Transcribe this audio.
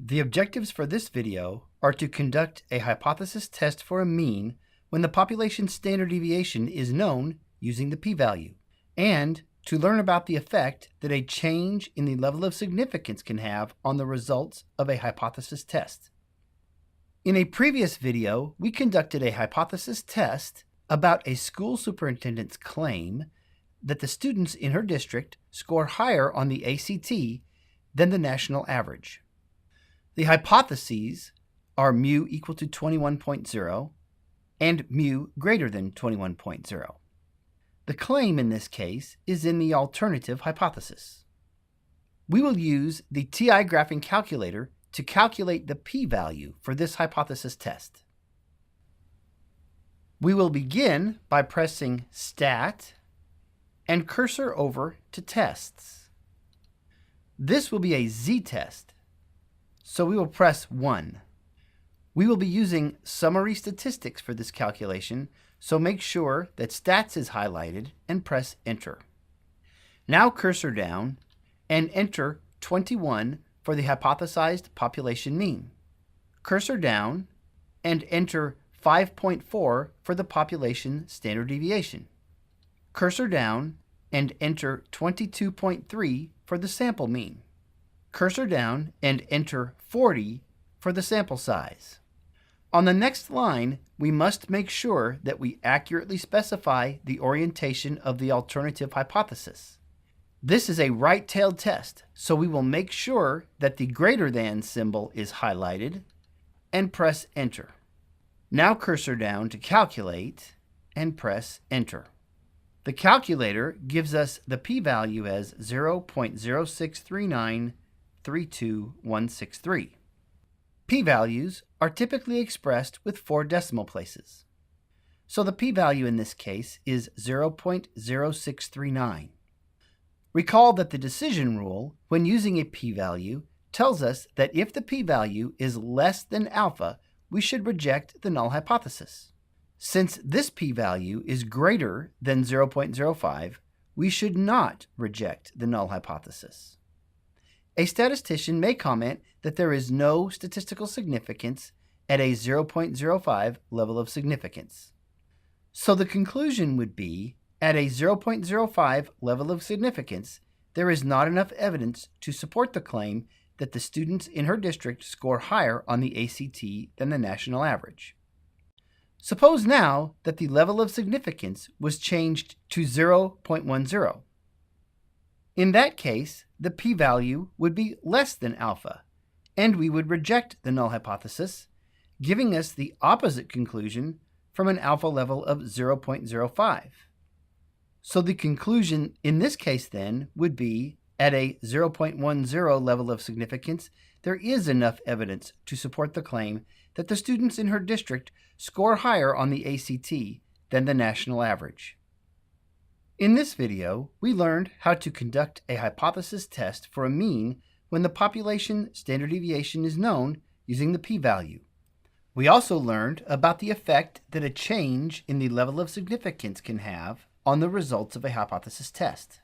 The objectives for this video are to conduct a hypothesis test for a mean when the population standard deviation is known using the p-value, and to learn about the effect that a change in the level of significance can have on the results of a hypothesis test. In a previous video, we conducted a hypothesis test about a school superintendent's claim that the students in her district score higher on the ACT than the national average. The hypotheses are mu equal to 21.0 and mu greater than 21.0. The claim in this case is in the alternative hypothesis. We will use the TI graphing calculator to calculate the p-value for this hypothesis test. We will begin by pressing Stat and cursor over to Tests. This will be a z-test, so we will press 1. We will be using summary statistics for this calculation, so make sure that Stats is highlighted and press Enter. Now cursor down and enter 21 for the hypothesized population mean. Cursor down and enter 5.4 for the population standard deviation. Cursor down and enter 22.3 for the sample mean. Cursor down and enter 40 for the sample size. On the next line, we must make sure that we accurately specify the orientation of the alternative hypothesis. This is a right-tailed test, so we will make sure that the greater than symbol is highlighted and press Enter. Now cursor down to Calculate and press Enter. The calculator gives us the p-value as 0.063932163. P-values are typically expressed with 4 decimal places. So the p-value in this case is 0.0639. Recall that the decision rule, when using a p-value, tells us that if the p-value is less than alpha, we should reject the null hypothesis. Since this p-value is greater than 0.05, we should not reject the null hypothesis. A statistician may comment that there is no statistical significance at a 0.05 level of significance. So the conclusion would be, at a 0.05 level of significance, there is not enough evidence to support the claim that the students in her district score higher on the ACT than the national average. Suppose now that the level of significance was changed to 0.10. In that case, the p-value would be less than alpha, and we would reject the null hypothesis, giving us the opposite conclusion from an alpha level of 0.05. So the conclusion in this case then would be, at a 0.10 level of significance, there is enough evidence to support the claim that the students in her district score higher on the ACT than the national average. In this video, we learned how to conduct a hypothesis test for a mean when the population standard deviation is known using the p-value. We also learned about the effect that a change in the level of significance can have on the results of a hypothesis test.